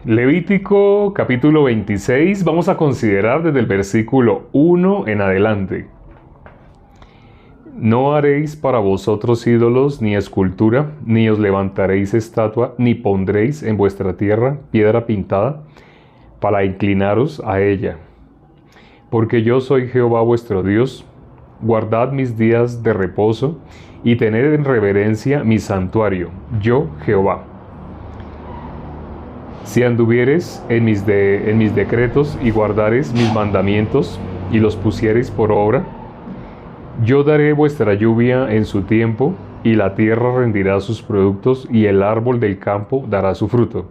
Levítico capítulo 26, vamos a considerar desde el versículo 1 en adelante. No haréis para vosotros ídolos ni escultura, ni os levantaréis estatua, ni pondréis en vuestra tierra piedra pintada para inclinaros a ella. Porque yo soy Jehová vuestro Dios, guardad mis días de reposo y tened en reverencia mi santuario, yo Jehová. Si anduviereis en mis decretos y guardareis mis mandamientos y los pusiereis por obra, yo daré vuestra lluvia en su tiempo, y la tierra rendirá sus productos, y el árbol del campo dará su fruto.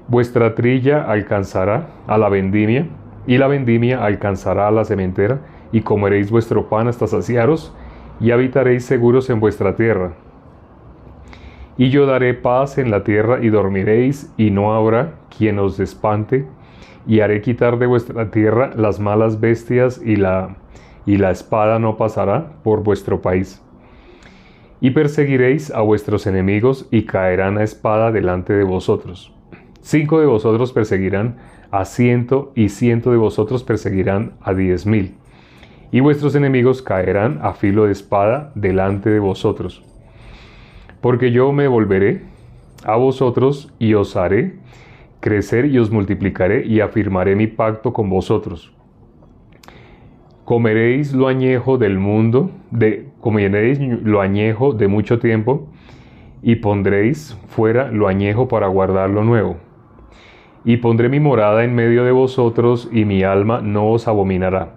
Vuestra trilla alcanzará a la vendimia, y la vendimia alcanzará a la sementera, y comeréis vuestro pan hasta saciaros, y habitaréis seguros en vuestra tierra. Y yo daré paz en la tierra, y dormiréis, y no habrá quien os espante, y haré quitar de vuestra tierra las malas bestias, y la espada no pasará por vuestro país. Y perseguiréis a vuestros enemigos, y caerán a espada delante de vosotros. 5 de vosotros perseguirán a 100, y 100 de vosotros perseguirán a 10,000. Y vuestros enemigos caerán a filo de espada delante de vosotros. Porque yo me volveré a vosotros, y os haré crecer, y os multiplicaré, y afirmaré mi pacto con vosotros. Comeréis lo añejo del mundo, comeréis lo añejo de mucho tiempo, y pondréis fuera lo añejo para guardar lo nuevo. Y pondré mi morada en medio de vosotros, y mi alma no os abominará.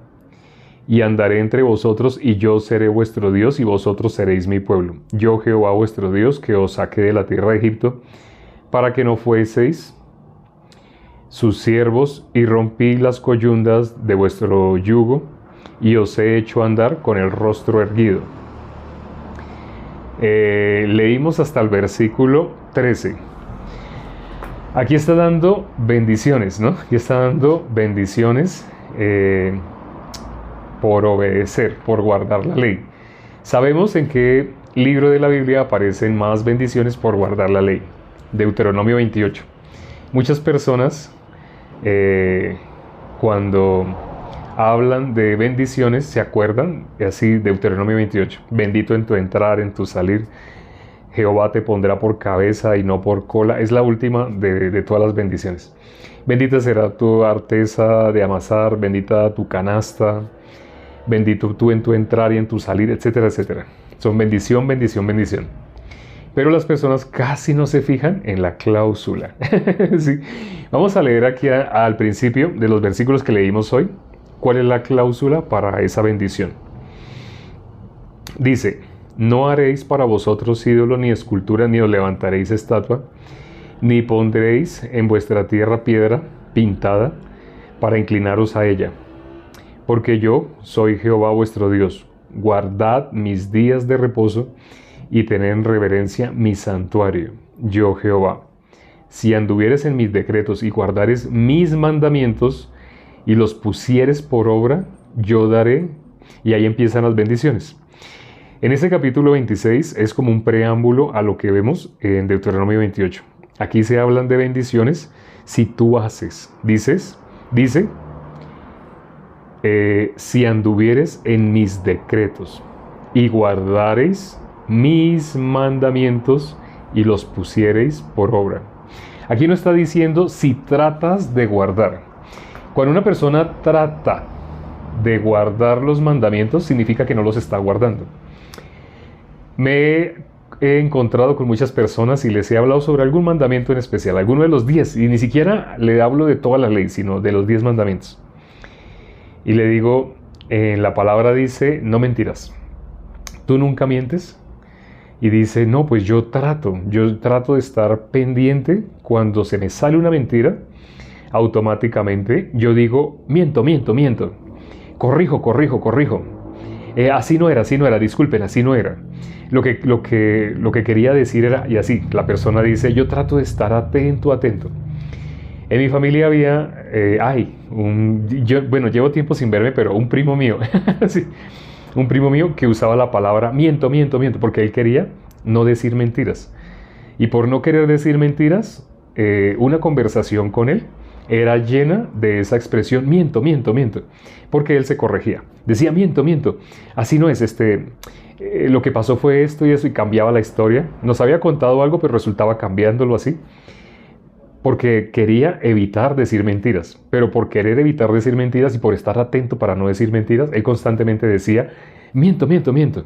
Y andaré entre vosotros, y yo seré vuestro Dios, y vosotros seréis mi pueblo. Yo, Jehová vuestro Dios, que os saqué de la tierra de Egipto, para que no fueseis sus siervos, y rompí las coyundas de vuestro yugo, y os he hecho andar con el rostro erguido. Leímos hasta el versículo 13. Aquí está dando bendiciones, ¿no? Aquí está dando bendiciones por obedecer, por guardar la ley. Sabemos en qué libro de la Biblia aparecen más bendiciones por guardar la ley. Deuteronomio 28. Muchas personas cuando hablan de bendiciones se acuerdan así, Deuteronomio 28. Bendito en tu entrar, en tu salir. Jehová te pondrá por cabeza y no por cola. Es la última de todas las bendiciones. Bendita será tu arteza de amasar, bendita tu canasta, bendito tú en tu entrar y en tu salir, etcétera, etcétera. Son bendición, bendición, bendición. Pero las personas casi no se fijan en la cláusula. Sí. Vamos a leer aquí al principio de los versículos que leímos hoy, cuál es la cláusula para esa bendición. Dice: no haréis para vosotros ídolo ni escultura, ni os levantaréis estatua, ni pondréis en vuestra tierra piedra pintada para inclinaros a ella. Porque yo soy Jehová vuestro Dios. Guardad mis días de reposo y tened en reverencia mi santuario, yo Jehová. Si anduvieres en mis decretos y guardares mis mandamientos y los pusieres por obra, yo daré. Y ahí empiezan las bendiciones. En este capítulo 26 es como un preámbulo a lo que vemos en Deuteronomio 28. Aquí se hablan de bendiciones si tú haces. Dice, si anduvieres en mis decretos y guardareis mis mandamientos y los pusiereis por obra. Aquí no está diciendo si tratas de guardar. Cuando una persona trata de guardar los mandamientos, significa que no los está guardando. Me he encontrado con muchas personas y les he hablado sobre algún mandamiento en especial, alguno de los 10, y ni siquiera le hablo de toda la ley, sino de los 10 mandamientos. Y le digo, en la palabra dice, no mentirás. ¿Tú nunca mientes? Y dice, no, pues yo trato de estar pendiente. Cuando se me sale una mentira, automáticamente yo digo, miento. Corrijo. Así no era, disculpen, así no era. Lo que quería decir era, y así, la persona dice, yo trato de estar atento. En mi familia había, llevo tiempo sin verme, pero un primo mío, sí, un primo mío que usaba la palabra miento, porque él quería no decir mentiras. Y por no querer decir mentiras, una conversación con él era llena de esa expresión, miento, miento, miento, porque él se corregía. Decía, miento, miento, así no es, lo que pasó fue esto y eso, y cambiaba la historia. Nos había contado algo, pero resultaba cambiándolo así, porque quería evitar decir mentiras. Pero por querer evitar decir mentiras y por estar atento para no decir mentiras, él constantemente decía, miento, miento, miento.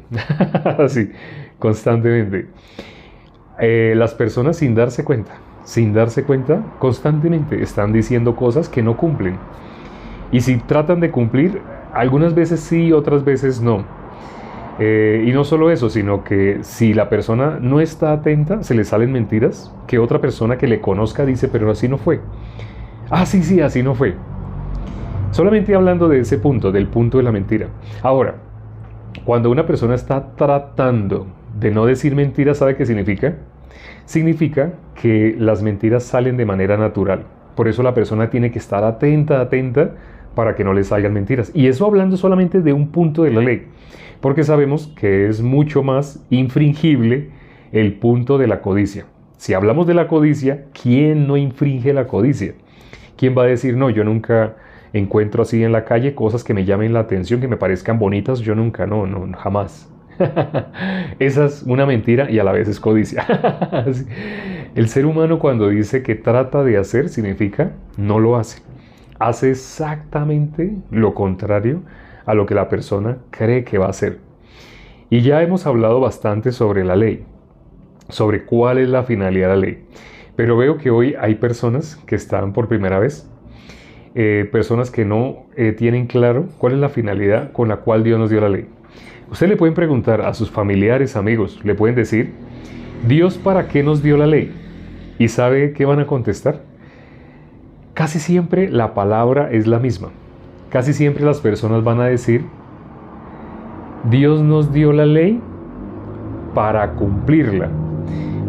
Así, constantemente. Las personas sin darse cuenta, constantemente están diciendo cosas que no cumplen. Y si tratan de cumplir, algunas veces sí, otras veces no. Y no solo eso, sino que si la persona no está atenta, se le salen mentiras que otra persona que le conozca dice, pero así no fue. Ah, sí, sí, así no fue. Solamente hablando de ese punto, del punto de la mentira. Ahora, cuando una persona está tratando de no decir mentiras, ¿sabe qué significa? Significa que las mentiras salen de manera natural. Por eso la persona tiene que estar atenta para que no le salgan mentiras. Y eso hablando solamente de un punto de la ley. Porque sabemos que es mucho más infringible el punto de la codicia. Si hablamos de la codicia, ¿quién no infringe la codicia? ¿Quién va a decir, no, yo nunca encuentro así en la calle cosas que me llamen la atención, que me parezcan bonitas? Yo nunca, no, jamás. Esa es una mentira y a la vez es codicia. El ser humano cuando dice que trata de hacer, significa no lo hace. Hace exactamente lo contrario a lo que la persona cree que va a hacer. Y ya hemos hablado bastante sobre la ley, sobre cuál es la finalidad de la ley. Pero veo que hoy hay personas que están por primera vez, personas que no tienen claro cuál es la finalidad con la cual Dios nos dio la ley. Usted le pueden preguntar a sus familiares, amigos, le pueden decir, ¿Dios para qué nos dio la ley? ¿Y sabe qué van a contestar? Casi siempre la palabra es la misma. Casi siempre las personas van a decir, Dios nos dio la ley para cumplirla.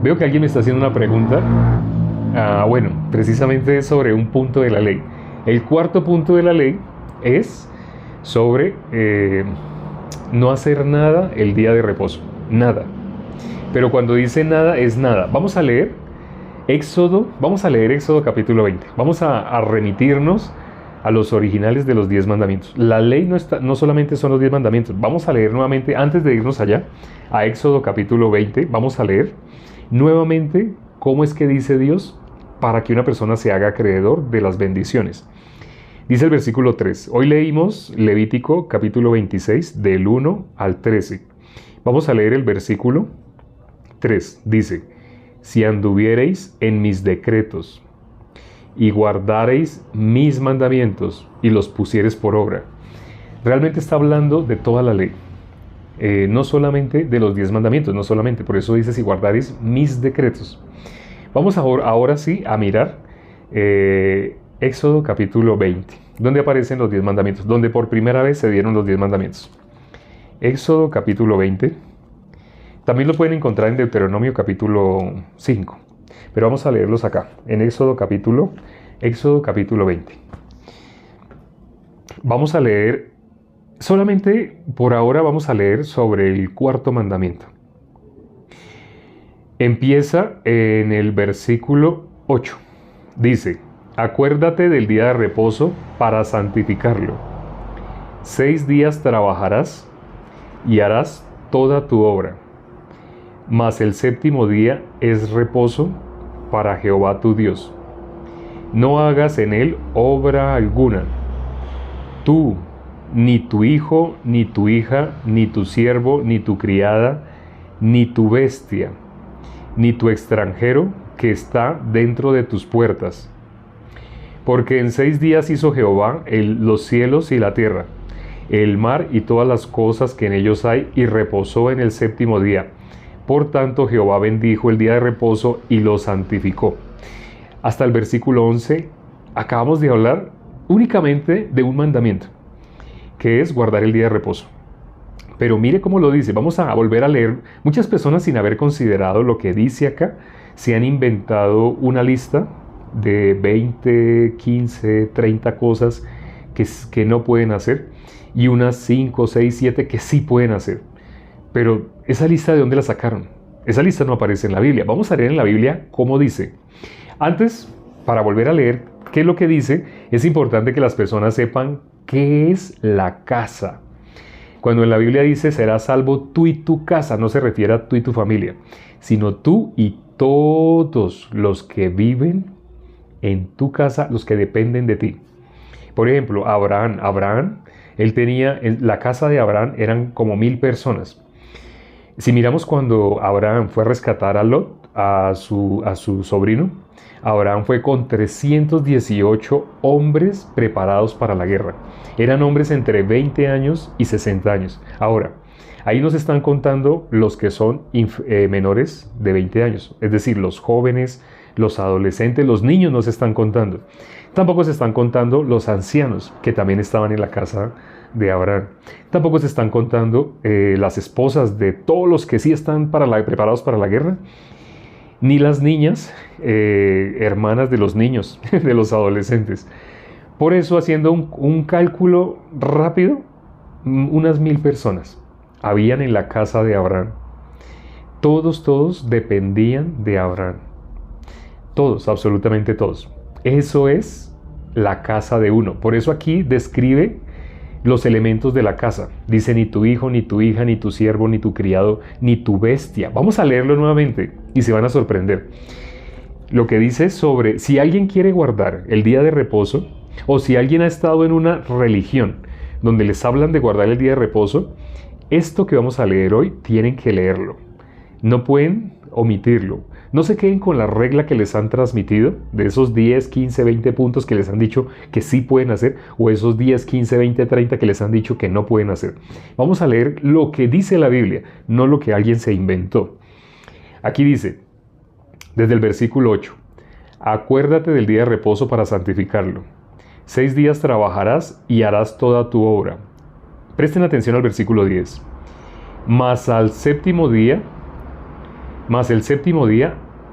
Veo que alguien me está haciendo una pregunta. Bueno, precisamente sobre un punto de la ley. El cuarto punto de la ley es sobre no hacer nada el día de reposo. Nada. Pero cuando dice nada, es nada. Vamos a leer Éxodo capítulo 20. Vamos a remitirnos a los originales de los 10 mandamientos. La ley no solamente son los 10 mandamientos. Vamos a leer nuevamente, antes de irnos allá, a Éxodo capítulo 20, vamos a leer nuevamente cómo es que dice Dios para que una persona se haga acreedor de las bendiciones. Dice el versículo 3. Hoy leímos Levítico capítulo 26, del 1 al 13. Vamos a leer el versículo 3. Dice, si anduviereis en mis decretos y guardareis mis mandamientos y los pusiereis por obra. Realmente está hablando de toda la ley. No solamente de los 10 mandamientos, no solamente. Por eso dice, si guardareis mis decretos. Vamos ahora sí a mirar Éxodo capítulo 20, donde aparecen los 10 mandamientos, donde por primera vez se dieron los 10 mandamientos. Éxodo capítulo 20. También lo pueden encontrar en Deuteronomio capítulo 5. Pero vamos a leerlos acá, en Éxodo capítulo 20. Vamos a leer, solamente por ahora vamos a leer sobre el cuarto mandamiento. Empieza en el versículo 8. Dice, acuérdate del día de reposo para santificarlo. 6 días trabajarás y harás toda tu obra. Mas el séptimo día es reposo para Jehová tu Dios. No hagas en él obra alguna. Tú, ni tu hijo, ni tu hija, ni tu siervo, ni tu criada, ni tu bestia, ni tu extranjero que está dentro de tus puertas. Porque en 6 días hizo Jehová los cielos y la tierra, el mar y todas las cosas que en ellos hay, y reposó en el séptimo día. Por tanto, Jehová bendijo el día de reposo y lo santificó. Hasta el versículo 11, acabamos de hablar únicamente de un mandamiento, que es guardar el día de reposo. Pero mire cómo lo dice, vamos a volver a leer. Muchas personas, sin haber considerado lo que dice acá, se han inventado una lista de 20, 15, 30 cosas que no pueden hacer, y unas 5, 6, 7 que sí pueden hacer. Pero esa lista, ¿de dónde la sacaron? Esa lista no aparece en la Biblia. Vamos a leer en la Biblia cómo dice. Antes, para volver a leer qué es lo que dice, es importante que las personas sepan qué es la casa. Cuando en la Biblia dice serás salvo tú y tu casa, no se refiere a tú y tu familia, sino tú y todos los que viven en tu casa, los que dependen de ti. Por ejemplo, Abraham, él tenía, en la casa de Abraham eran como 1000 personas. Si miramos cuando Abraham fue a rescatar a Lot, a su sobrino, Abraham fue con 318 hombres preparados para la guerra. Eran hombres entre 20 años y 60 años. Ahora, ahí nos están contando los que son menores de 20 años, es decir, los jóvenes, los adolescentes, los niños no se están contando. Tampoco se están contando los ancianos que también estaban en la casa de Abraham. Tampoco se están contando las esposas de todos los que sí están preparados para la guerra, ni las niñas, hermanas de los niños, de los adolescentes. Por eso, haciendo un cálculo rápido, unas 1000 personas habían en la casa de Abraham. Todos dependían de Abraham. Todos, absolutamente todos. Eso es la casa de uno. Por eso aquí describe los elementos de la casa. Dice ni tu hijo, ni tu hija, ni tu siervo, ni tu criado, ni tu bestia. Vamos a leerlo nuevamente y se van a sorprender. Lo que dice sobre si alguien quiere guardar el día de reposo, o si alguien ha estado en una religión donde les hablan de guardar el día de reposo, esto que vamos a leer hoy tienen que leerlo. No pueden omitirlo. No se queden con la regla que les han transmitido, de esos 10, 15, 20 puntos que les han dicho que sí pueden hacer, o esos 10, 15, 20, 30 que les han dicho que no pueden hacer. Vamos a leer lo que dice la Biblia, no lo que alguien se inventó. Aquí dice, desde el versículo 8, acuérdate del día de reposo para santificarlo. 6 días trabajarás y harás toda tu obra. Presten atención al versículo 10. Mas el séptimo día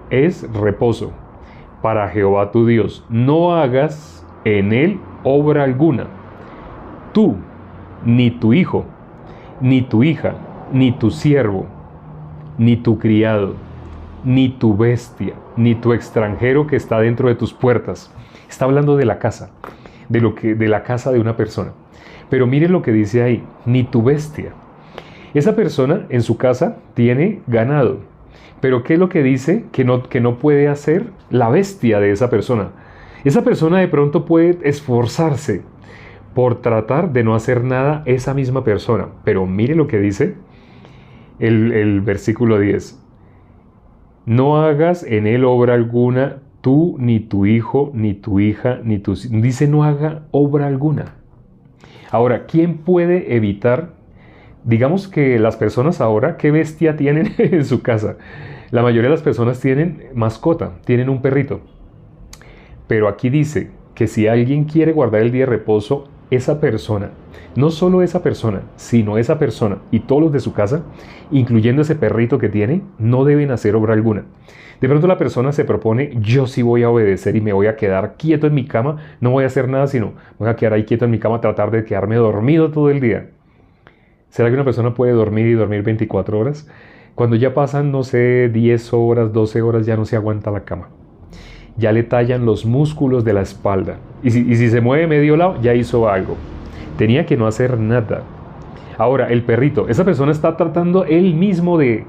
es reposo para Jehová tu Dios. No hagas en él obra alguna. Tú, ni tu hijo, ni tu hija, ni tu siervo, ni tu criado, ni tu bestia, ni tu extranjero que está dentro de tus puertas. Está hablando de la casa, de la casa de una persona. Pero miren lo que dice ahí, ni tu bestia. Esa persona en su casa tiene ganado. Pero ¿qué es lo que dice que no puede hacer la bestia de esa persona? Esa persona de pronto puede esforzarse por tratar de no hacer nada esa misma persona. Pero mire lo que dice el versículo 10. No hagas en él obra alguna, tú, ni tu hijo, ni tu hija, ni tu... Dice no haga obra alguna. Ahora, ¿quién puede evitar? Digamos que las personas ahora, ¿qué bestia tienen en su casa? La mayoría de las personas tienen mascota, tienen un perrito. Pero aquí dice que si alguien quiere guardar el día de reposo, esa persona, no solo esa persona, sino esa persona y todos los de su casa, incluyendo ese perrito que tiene, no deben hacer obra alguna. De pronto la persona se propone, yo sí voy a obedecer y me voy a quedar quieto en mi cama, no voy a hacer nada, sino voy a quedar ahí quieto en mi cama, tratar de quedarme dormido todo el día. ¿Será que una persona puede dormir y dormir 24 horas? Cuando ya pasan, no sé, 10 horas, 12 horas, ya no se aguanta la cama. Ya le tallan los músculos de la espalda. Y si se mueve medio lado, ya hizo algo. Tenía que no hacer nada. Ahora, el perrito, esa persona está tratando él mismo de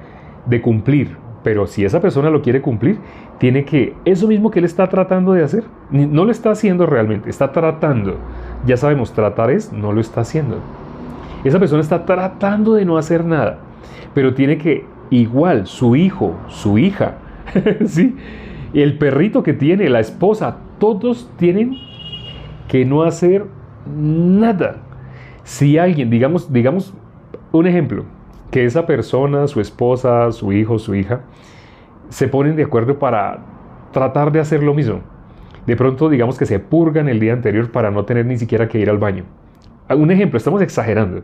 cumplir. Pero si esa persona lo quiere cumplir, tiene que, eso mismo que él está tratando de hacer, no lo está haciendo realmente, está tratando. Ya sabemos, tratar es, no lo está haciendo. Esa persona está tratando de no hacer nada, pero tiene que, igual, su hijo, su hija, ¿sí? El perrito que tiene, la esposa, todos tienen que no hacer nada. Si alguien, digamos un ejemplo, que esa persona, su esposa, su hijo, su hija, se ponen de acuerdo para tratar de hacer lo mismo. De pronto, digamos que se purgan el día anterior para no tener ni siquiera que ir al baño. Un ejemplo, estamos exagerando.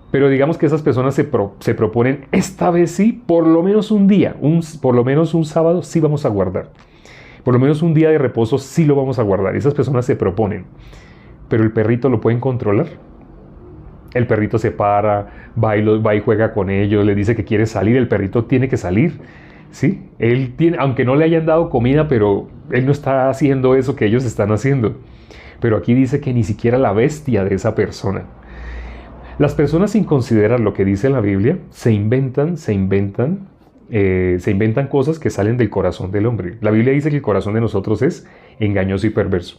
Pero digamos que esas personas se proponen, esta vez sí, por lo menos un día, por lo menos un sábado sí vamos a guardar. Por lo menos un día de reposo sí lo vamos a guardar. Esas personas se proponen. Pero el perrito lo pueden controlar. El perrito se para, va y juega con ellos, le dice que quiere salir, el perrito tiene que salir. ¿sí? Él tiene, aunque no le hayan dado comida, pero él no está haciendo eso que ellos están haciendo. Pero aquí dice que ni siquiera la bestia de esa persona. Las personas, sin considerar lo que dice la Biblia, se inventan cosas que salen del corazón del hombre. La Biblia dice que el corazón de nosotros es engañoso y perverso.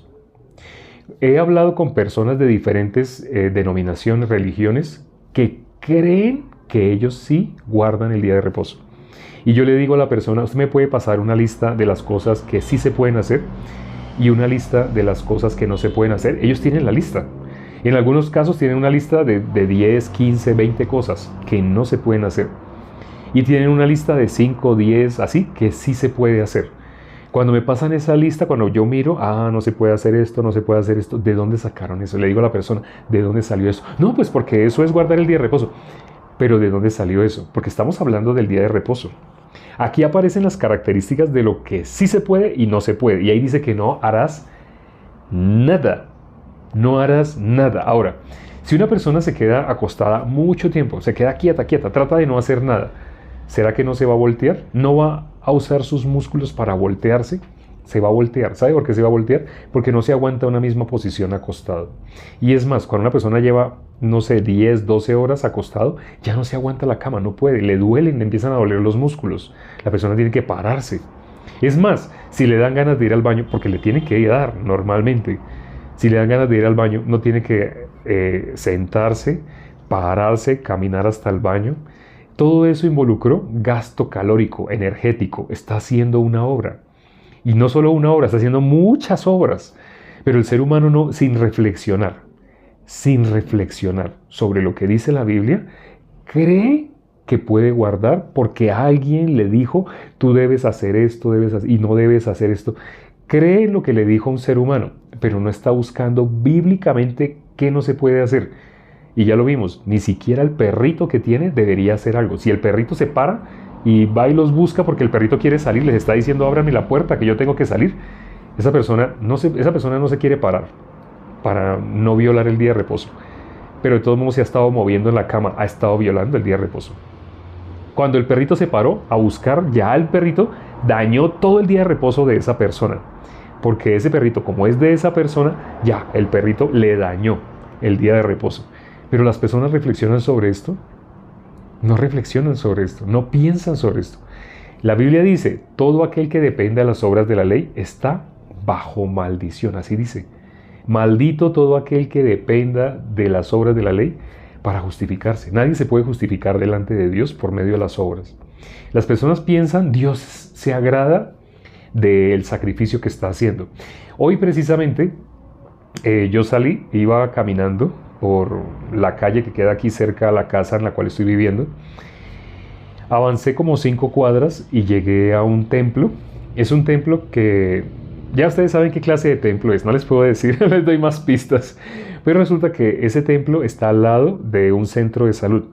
He hablado con personas de diferentes denominaciones, religiones, que creen que ellos sí guardan el día de reposo. Y yo le digo a la persona, usted me puede pasar una lista de las cosas que sí se pueden hacer y una lista de las cosas que no se pueden hacer. Ellos tienen la lista. En algunos casos tienen una lista de 10, 15, 20 cosas que no se pueden hacer. Y tienen una lista de 5, 10, así, que sí se puede hacer. Cuando me pasan esa lista, cuando yo miro, no se puede hacer esto, no se puede hacer esto, ¿de dónde sacaron eso? Le digo a la persona, ¿de dónde salió eso? No, pues porque eso es guardar el día de reposo. Pero ¿de dónde salió eso? Porque estamos hablando del día de reposo. Aquí aparecen las características de lo que sí se puede y no se puede. Y ahí dice que no harás nada. No harás nada. Ahora, si una persona se queda acostada mucho tiempo, se queda quieta, trata de no hacer nada, ¿será que no se va a voltear? ¿No va a usar sus músculos para voltearse? Se va a voltear. ¿Sabe por qué se va a voltear? Porque no se aguanta una misma posición acostado. Y es más, cuando una persona lleva, no sé, 10, 12 horas acostado, ya no se aguanta la cama, no puede, le duelen, le empiezan a doler los músculos. La persona tiene que pararse. Es más, si le dan ganas de ir al baño, porque le tiene que dar normalmente, si le dan ganas de ir al baño, no tiene que sentarse, pararse, caminar hasta el baño. Todo eso involucró gasto calórico, energético. Está haciendo una obra. Y no solo una obra, está haciendo muchas obras. Pero el ser humano no, sin reflexionar sobre lo que dice la Biblia, cree que puede guardar porque alguien le dijo, tú debes hacer esto, y no debes hacer esto. Cree en lo que le dijo un ser humano, pero no está buscando bíblicamente qué no se puede hacer. Y ya lo vimos, ni siquiera el perrito que tiene debería hacer algo. Si el perrito se para y va y los busca porque el perrito quiere salir, les está diciendo, ábrame la puerta que yo tengo que salir, esa persona no se quiere parar para no violar el día de reposo. Pero de todos modos se ha estado moviendo en la cama, ha estado violando el día de reposo. Cuando el perrito se paró a buscar, ya el perrito dañó todo el día de reposo de esa persona. Porque ese perrito, como es de esa persona, ya el perrito le dañó el día de reposo. Pero las personas reflexionan sobre esto, no reflexionan sobre esto, no piensan sobre esto. La Biblia dice, todo aquel que depende de las obras de la ley está bajo maldición, así dice. Maldito todo aquel que dependa de las obras de la ley para justificarse. Nadie se puede justificar delante de Dios por medio de las obras. Las personas piensan, Dios se agrada del sacrificio que está haciendo. Hoy precisamente yo salí, iba caminando por la calle que queda aquí cerca a la casa en la cual estoy viviendo. Avancé como 5 cuadras y llegué a un templo. Es un templo que ya ustedes saben qué clase de templo es, no les puedo decir, les doy más pistas. Pero resulta que ese templo está al lado de un centro de salud.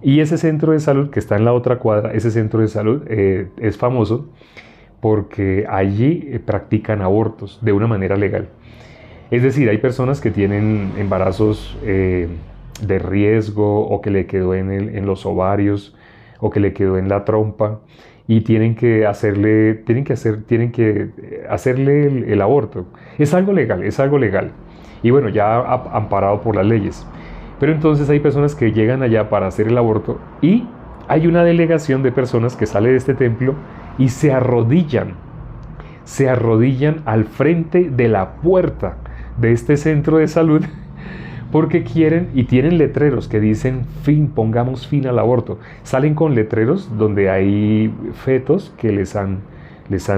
Y ese centro de salud que está en la otra cuadra, ese centro de salud es famoso porque allí practican abortos de una manera legal. Es decir, hay personas que tienen embarazos de riesgo o que le quedó en los ovarios o que le quedó en la trompa y tienen que hacerle el aborto. Es algo legal. Y bueno, ya amparado por las leyes. Pero entonces hay personas que llegan allá para hacer el aborto y hay una delegación de personas que sale de este templo y se arrodillan al frente de la puerta de este centro de salud porque quieren y tienen letreros que dicen pongamos fin al aborto. Salen con letreros donde hay fetos que les han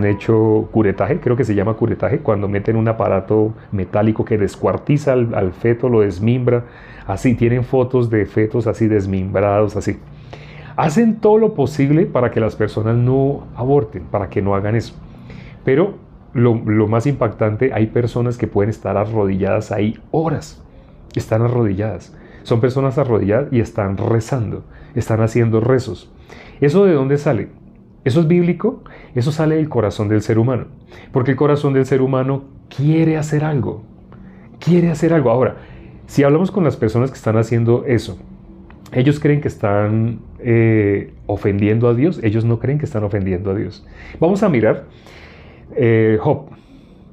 hecho curetaje, creo que se llama curetaje, cuando meten un aparato metálico que descuartiza al feto, lo desmimbra, así, tienen fotos de fetos así desmimbrados, así. Hacen todo lo posible para que las personas no aborten, para que no hagan eso. Pero lo más impactante, hay personas que pueden estar arrodilladas ahí horas, están arrodilladas. Son personas arrodilladas y están rezando, están haciendo rezos. ¿Eso de dónde sale? ¿Eso es bíblico? Eso sale del corazón del ser humano. Porque el corazón del ser humano quiere hacer algo. Ahora, si hablamos con las personas que están haciendo eso, Ellos creen que están ofendiendo a Dios, ellos no creen que están ofendiendo a Dios. Vamos a mirar Job.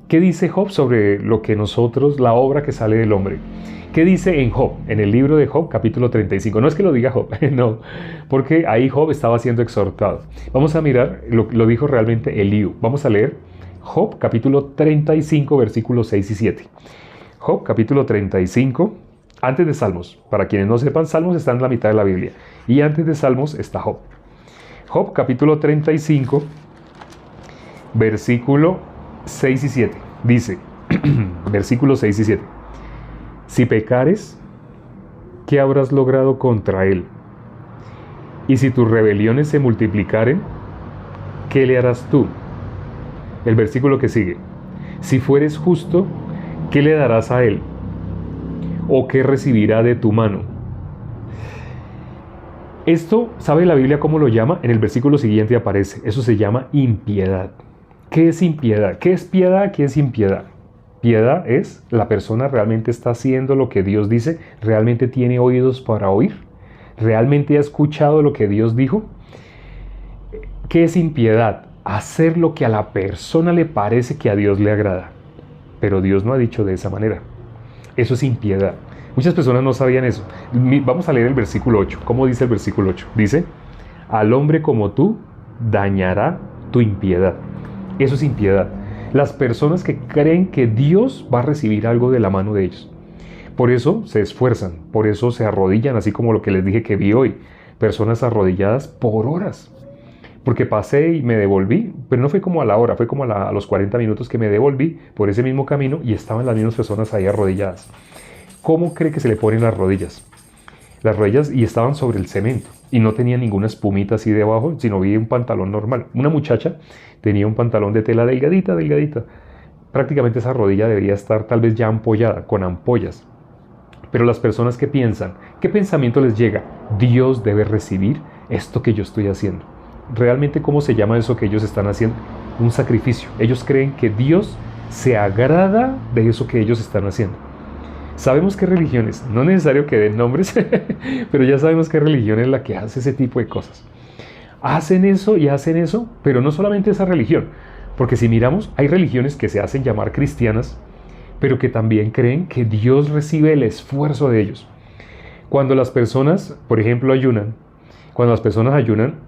¿Qué dice Job sobre lo que nosotros, la obra que sale del hombre? ¿Qué dice en Job? En el libro de Job, capítulo 35. No es que lo diga Job, no, porque ahí Job estaba siendo exhortado. Vamos a mirar, lo dijo realmente Eliú. Vamos a leer Job, capítulo 35, versículos 6 y 7. Job, capítulo 35, antes de Salmos. Para quienes no sepan, Salmos está en la mitad de la Biblia. Y antes de Salmos está Job. Job, capítulo 35, versículo 6 y 7. Dice, versículos 6 y 7. Si pecares, ¿qué habrás logrado contra él? Y si tus rebeliones se multiplicaren, ¿qué le harás tú? El versículo que sigue. Si fueres justo, ¿qué le darás a él? ¿O qué recibirá de tu mano? Esto, ¿sabe la Biblia cómo lo llama? En el versículo siguiente aparece. Eso se llama impiedad. ¿Qué es impiedad? ¿Qué es piedad? ¿Qué es impiedad? Piedad es la persona realmente está haciendo lo que Dios dice, realmente tiene oídos para oír, realmente ha escuchado lo que Dios dijo. ¿Qué es impiedad? Hacer lo que a la persona le parece que a Dios le agrada, pero Dios no ha dicho de esa manera. Eso es impiedad. Muchas personas no sabían eso. Vamos a leer el versículo 8. ¿Cómo dice el versículo 8? Dice, al hombre como tú dañará tu impiedad. Eso es impiedad. Las personas que creen que Dios va a recibir algo de la mano de ellos. Por eso se esfuerzan, por eso se arrodillan, así como lo que les dije que vi hoy. Personas arrodilladas por horas. Porque pasé y me devolví, pero no fue como a la hora, fue como a los 40 minutos que me devolví por ese mismo camino y estaban las mismas personas ahí arrodilladas. ¿Cómo cree que se le ponen las rodillas? Las rodillas y estaban sobre el cemento y no tenía ninguna espumita así debajo, sino vi un pantalón normal. Una muchacha tenía un pantalón de tela delgadita, delgadita. Prácticamente esa rodilla debería estar tal vez ya ampollada, con ampollas. Pero las personas que piensan, ¿qué pensamiento les llega? Dios debe recibir esto que yo estoy haciendo. Realmente, ¿cómo se llama eso que ellos están haciendo? Un sacrificio. Ellos creen que Dios se agrada de eso que ellos están haciendo. Sabemos qué religiones, no es necesario que den nombres, pero ya sabemos qué religión es la que hace ese tipo de cosas. Hacen eso, pero no solamente esa religión, porque si miramos, hay religiones que se hacen llamar cristianas, pero que también creen que Dios recibe el esfuerzo de ellos. Cuando las personas, por ejemplo, ayunan,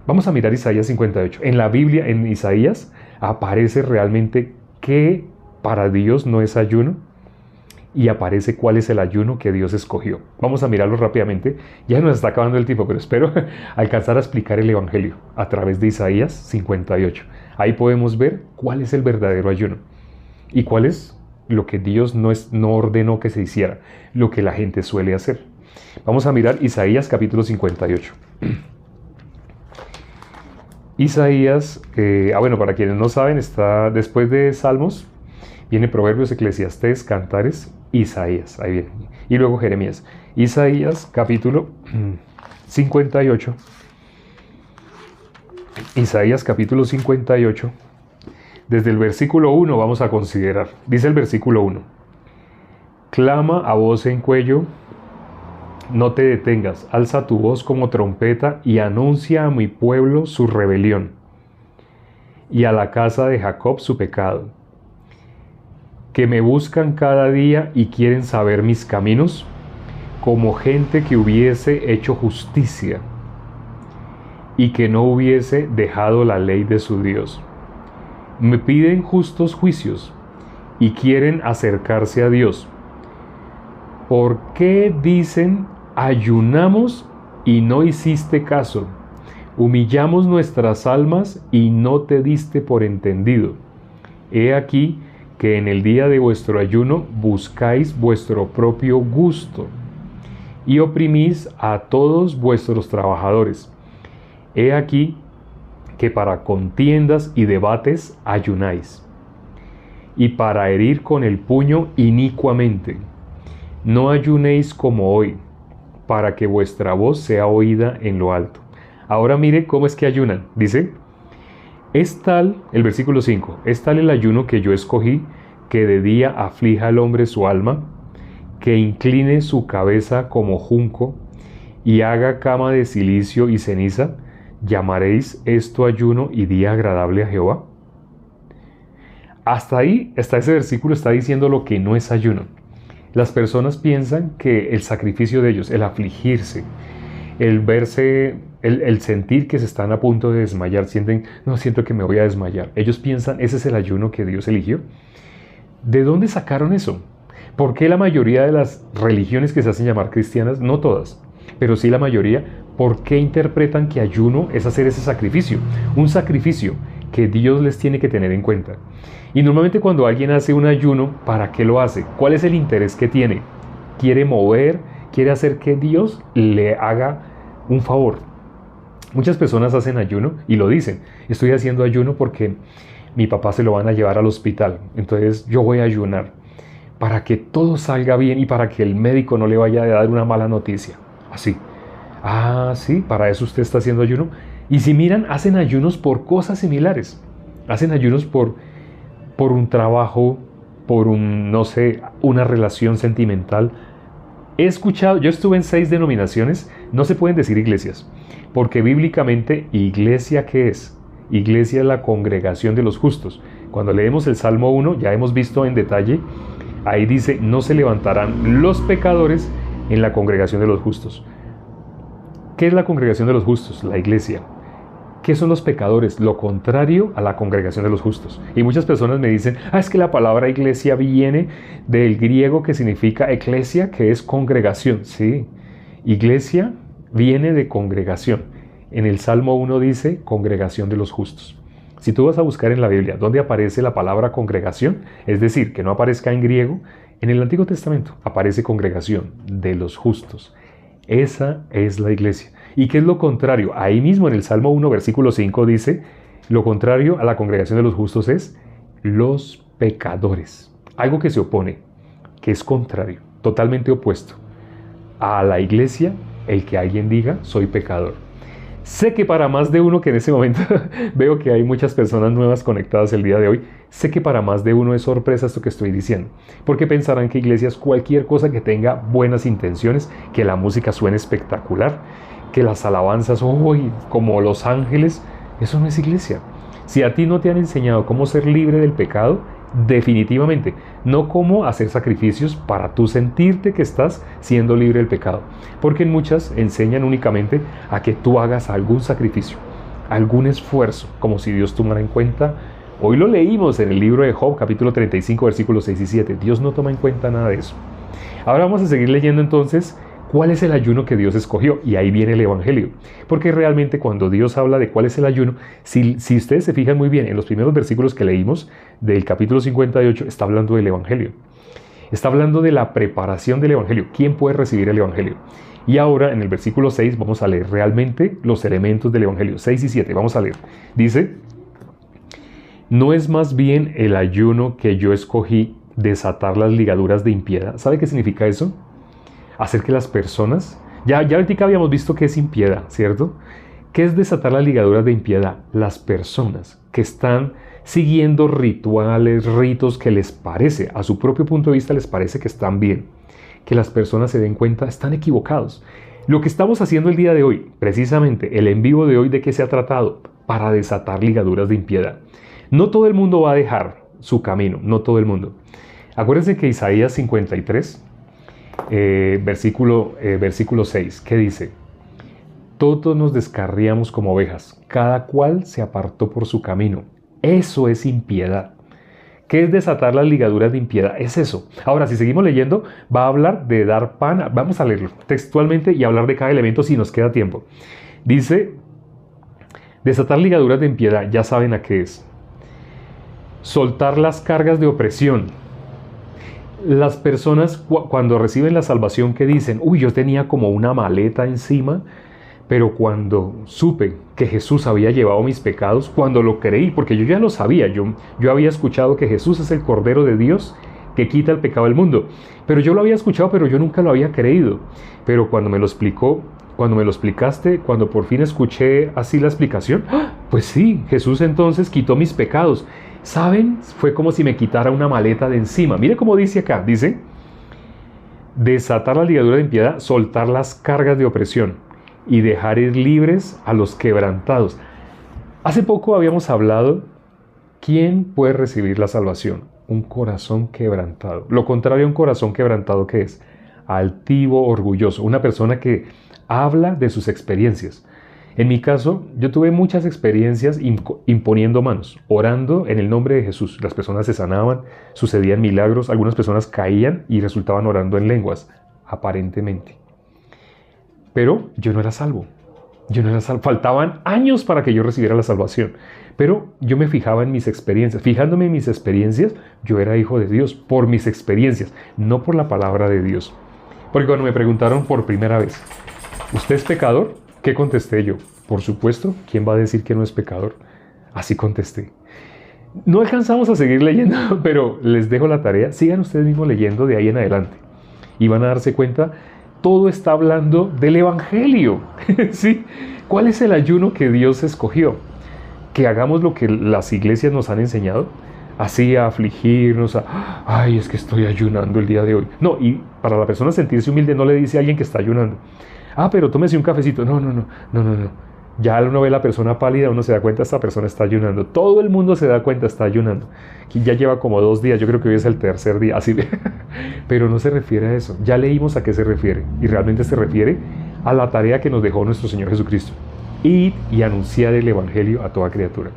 vamos a mirar Isaías 58. En la Biblia, en Isaías, aparece realmente que para Dios no es ayuno, y aparece cuál es el ayuno que Dios escogió. Vamos a mirarlo rápidamente. Ya nos está acabando el tiempo, pero espero alcanzar a explicar el Evangelio a través de Isaías 58. Ahí podemos ver cuál es el verdadero ayuno y cuál es lo que Dios no ordenó que se hiciera, lo que la gente suele hacer. Vamos a mirar Isaías capítulo 58. Isaías, bueno, para quienes no saben, está después de Salmos, viene Proverbios, Eclesiastés, Cantares, Isaías, ahí viene. Y luego Jeremías. Isaías, capítulo 58. Isaías, capítulo 58. Desde el versículo 1 vamos a considerar. Dice el versículo 1. Clama a voz en cuello, no te detengas, alza tu voz como trompeta y anuncia a mi pueblo su rebelión y a la casa de Jacob su pecado. Que me buscan cada día y quieren saber mis caminos, como gente que hubiese hecho justicia y que no hubiese dejado la ley de su Dios. Me piden justos juicios y quieren acercarse a Dios. ¿Por qué dicen, ayunamos y no hiciste caso? Humillamos nuestras almas y no te diste por entendido. He aquí que en el día de vuestro ayuno buscáis vuestro propio gusto y oprimís a todos vuestros trabajadores. He aquí que para contiendas y debates ayunáis, y para herir con el puño inicuamente. No ayunéis como hoy, para que vuestra voz sea oída en lo alto. Ahora mire cómo es que ayunan. Dice, es tal, el versículo 5, es tal el ayuno que yo escogí, que de día aflija al hombre su alma, que incline su cabeza como junco, y haga cama de cilicio y ceniza, ¿llamaréis esto ayuno y día agradable a Jehová? Hasta ahí, hasta ese versículo está diciendo lo que no es ayuno. Las personas piensan que el sacrificio de ellos, el afligirse, el verse, el sentir que se están a punto de desmayar, no, siento que me voy a desmayar. Ellos piensan, ese es el ayuno que Dios eligió. ¿De dónde sacaron eso? ¿Por qué la mayoría de las religiones que se hacen llamar cristianas, no todas, pero sí la mayoría, por qué interpretan que ayuno es hacer ese sacrificio? Un sacrificio que Dios les tiene que tener en cuenta. Y normalmente cuando alguien hace un ayuno, ¿para qué lo hace? ¿Cuál es el interés que tiene? ¿Quiere mover? ¿Quiere hacer que Dios le haga un favor? Muchas personas hacen ayuno y lo dicen. Estoy haciendo ayuno porque mi papá se lo van a llevar al hospital. Entonces yo voy a ayunar para que todo salga bien y para que el médico no le vaya a dar una mala noticia. Así. Ah, sí, para eso usted está haciendo ayuno. Y si miran, hacen ayunos por cosas similares. Hacen ayunos por un trabajo, por no sé, una relación sentimental. He escuchado, yo estuve en 6 denominaciones, no se pueden decir iglesias, porque bíblicamente, ¿iglesia qué es? Iglesia es la congregación de los justos. Cuando leemos el Salmo 1, ya hemos visto en detalle, ahí dice, no se levantarán los pecadores en la congregación de los justos. ¿Qué es la congregación de los justos? La iglesia. ¿Qué son los pecadores? Lo contrario a la congregación de los justos. Y muchas personas me dicen, es que la palabra iglesia viene del griego que significa eclesia, que es congregación. Sí, iglesia viene de congregación. En el Salmo 1 dice congregación de los justos. Si tú vas a buscar en la Biblia dónde aparece la palabra congregación, es decir, que no aparezca en griego, en el Antiguo Testamento aparece congregación de los justos. Esa es la iglesia. ¿Y qué es lo contrario? Ahí mismo en el Salmo 1, versículo 5 dice, lo contrario a la congregación de los justos es los pecadores. Algo que se opone, que es contrario, totalmente opuesto a la iglesia, el que alguien diga, soy pecador. Sé que para más de uno, que en ese momento veo que hay muchas personas nuevas conectadas el día de hoy, sé que para más de uno es sorpresa esto que estoy diciendo, porque pensarán que iglesia es cualquier cosa que tenga buenas intenciones, que la música suene espectacular, que las alabanzas, como los ángeles. Eso no es iglesia. Si a ti no te han enseñado cómo ser libre del pecado, definitivamente, no cómo hacer sacrificios para tú sentirte que estás siendo libre del pecado. Porque en muchas enseñan únicamente a que tú hagas algún sacrificio, algún esfuerzo, como si Dios tomara en cuenta. Hoy lo leímos en el libro de Job, capítulo 35, versículos 6 y 7. Dios no toma en cuenta nada de eso. Ahora vamos a seguir leyendo entonces cuál es el ayuno que Dios escogió, y ahí viene el Evangelio. Porque realmente cuando Dios habla de cuál es el ayuno, si ustedes se fijan muy bien en los primeros versículos que leímos del capítulo 58, está hablando del Evangelio. Está hablando de la preparación del Evangelio. ¿Quién puede recibir el Evangelio? Y ahora en el versículo 6 vamos a leer realmente los elementos del Evangelio. 6 y 7, vamos a leer. Dice, ¿no es más bien el ayuno que yo escogí desatar las ligaduras de impiedad? ¿Sabe qué significa eso? Hacer que las personas, ya ahorita habíamos visto qué es impiedad, ¿cierto? ¿Qué es desatar las ligaduras de impiedad? Las personas que están siguiendo rituales, ritos que les parece, a su propio punto de vista les parece que están bien. Que las personas se den cuenta, están equivocados. Lo que estamos haciendo el día de hoy, precisamente el en vivo de hoy, ¿de qué se ha tratado? Para desatar ligaduras de impiedad. No todo el mundo va a dejar su camino, no todo el mundo. Acuérdense que Isaías 53, versículo 6, ¿qué dice? Todos nos descarriamos como ovejas, cada cual se apartó por su camino. Eso es impiedad. ¿Qué es desatar las ligaduras de impiedad? Es eso. Ahora, si seguimos leyendo, va a hablar de dar pan. Vamos a leerlo textualmente y hablar de cada elemento si nos queda tiempo. Dice, desatar ligaduras de impiedad, ya saben a qué es. Soltar las cargas de opresión. Las personas cuando reciben la salvación que dicen, yo tenía como una maleta encima, pero cuando supe que Jesús había llevado mis pecados, cuando lo creí, porque yo ya lo sabía, yo había escuchado que Jesús es el Cordero de Dios que quita el pecado del mundo, pero yo lo había escuchado, pero yo nunca lo había creído. Pero cuando me lo explicó, cuando me lo explicaste, cuando por fin escuché así la explicación, pues sí, Jesús entonces quitó mis pecados. ¿Saben? Fue como si me quitara una maleta de encima. Mire cómo dice acá, dice, desatar la ligadura de impiedad, soltar las cargas de opresión y dejar ir libres a los quebrantados. Hace poco habíamos hablado, ¿quién puede recibir la salvación? Un corazón quebrantado. Lo contrario a un corazón quebrantado, ¿qué es? Altivo, orgulloso. Una persona que habla de sus experiencias. En mi caso, yo tuve muchas experiencias imponiendo manos, orando en el nombre de Jesús. Las personas se sanaban, sucedían milagros, algunas personas caían y resultaban orando en lenguas, aparentemente. Pero yo no era salvo. Yo no era salvo. Faltaban años para que yo recibiera la salvación. Pero yo me fijaba en mis experiencias. Fijándome en mis experiencias, yo era hijo de Dios por mis experiencias, no por la palabra de Dios. Porque cuando me preguntaron por primera vez, ¿usted es pecador? ¿Qué contesté yo? Por supuesto, ¿quién va a decir que no es pecador? Así contesté. No alcanzamos a seguir leyendo, pero les dejo la tarea. Sigan ustedes mismos leyendo de ahí en adelante. Y van a darse cuenta, todo está hablando del Evangelio. ¿Sí? ¿Cuál es el ayuno que Dios escogió? Que hagamos lo que las iglesias nos han enseñado. Así a afligirnos, ay, es que estoy ayunando el día de hoy. No, y para la persona sentirse humilde no le dice a alguien que está ayunando, pero tómese un cafecito. No. Ya uno ve la persona pálida, uno se da cuenta, esta persona está ayunando. Todo el mundo se da cuenta, está ayunando. Aquí ya lleva como 2 días, yo creo que hoy es el 3er día, así. Pero no se refiere a eso. Ya leímos a qué se refiere. Y realmente se refiere a la tarea que nos dejó nuestro Señor Jesucristo. Ir y anunciar el Evangelio a toda criatura.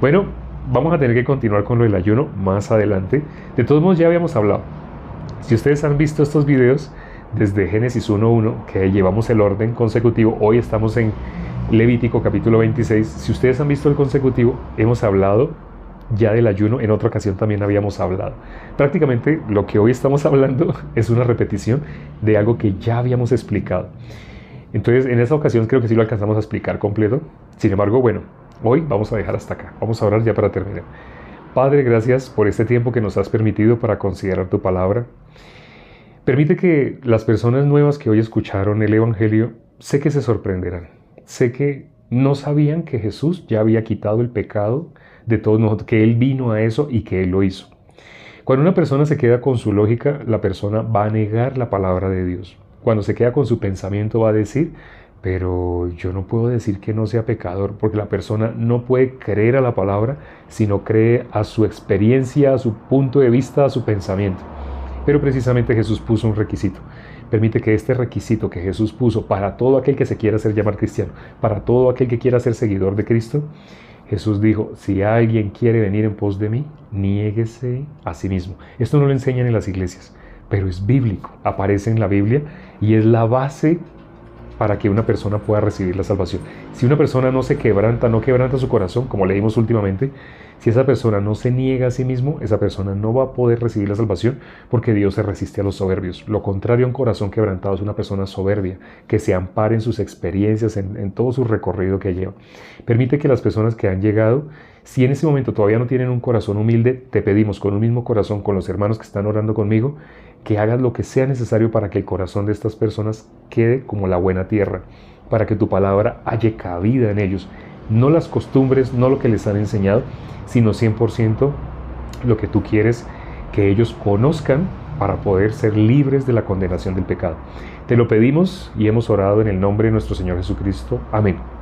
Bueno, vamos a tener que continuar con lo del ayuno más adelante. De todos modos, ya habíamos hablado. Si ustedes han visto estos videos desde Génesis 1.1, que llevamos el orden consecutivo, hoy estamos en Levítico capítulo 26. Si ustedes han visto el consecutivo, hemos hablado ya del ayuno. En otra ocasión también habíamos hablado. Prácticamente lo que hoy estamos hablando es una repetición de algo que ya habíamos explicado. Entonces, en esa ocasión creo que sí lo alcanzamos a explicar completo. Sin embargo, bueno, hoy vamos a dejar hasta acá. Vamos a orar ya para terminar. Padre, gracias por este tiempo que nos has permitido para considerar tu palabra. Permite que las personas nuevas que hoy escucharon el Evangelio, sé que se sorprenderán. Sé que no sabían que Jesús ya había quitado el pecado de todos nosotros, que Él vino a eso y que Él lo hizo. Cuando una persona se queda con su lógica, la persona va a negar la palabra de Dios. Cuando se queda con su pensamiento va a decir, pero yo no puedo decir que no sea pecador, porque la persona no puede creer a la palabra, sino cree a su experiencia, a su punto de vista, a su pensamiento. Pero precisamente Jesús puso un requisito. Permite que este requisito que Jesús puso para todo aquel que se quiera hacer llamar cristiano, para todo aquel que quiera ser seguidor de Cristo, Jesús dijo, si alguien quiere venir en pos de mí, niéguese a sí mismo. Esto no lo enseñan en las iglesias, pero es bíblico, aparece en la Biblia y es la base para que una persona pueda recibir la salvación. Si una persona no se quebranta, no quebranta su corazón, como leímos últimamente, si esa persona no se niega a sí mismo, esa persona no va a poder recibir la salvación porque Dios se resiste a los soberbios. Lo contrario a un corazón quebrantado es una persona soberbia, que se ampara en sus experiencias, en todo su recorrido que lleva. Permite que las personas que han llegado, si en ese momento todavía no tienen un corazón humilde, te pedimos con un mismo corazón, con los hermanos que están orando conmigo, que hagas lo que sea necesario para que el corazón de estas personas quede como la buena tierra, para que tu palabra halle cabida en ellos. No las costumbres, no lo que les han enseñado, sino 100% lo que tú quieres que ellos conozcan para poder ser libres de la condenación del pecado. Te lo pedimos y hemos orado en el nombre de nuestro Señor Jesucristo. Amén.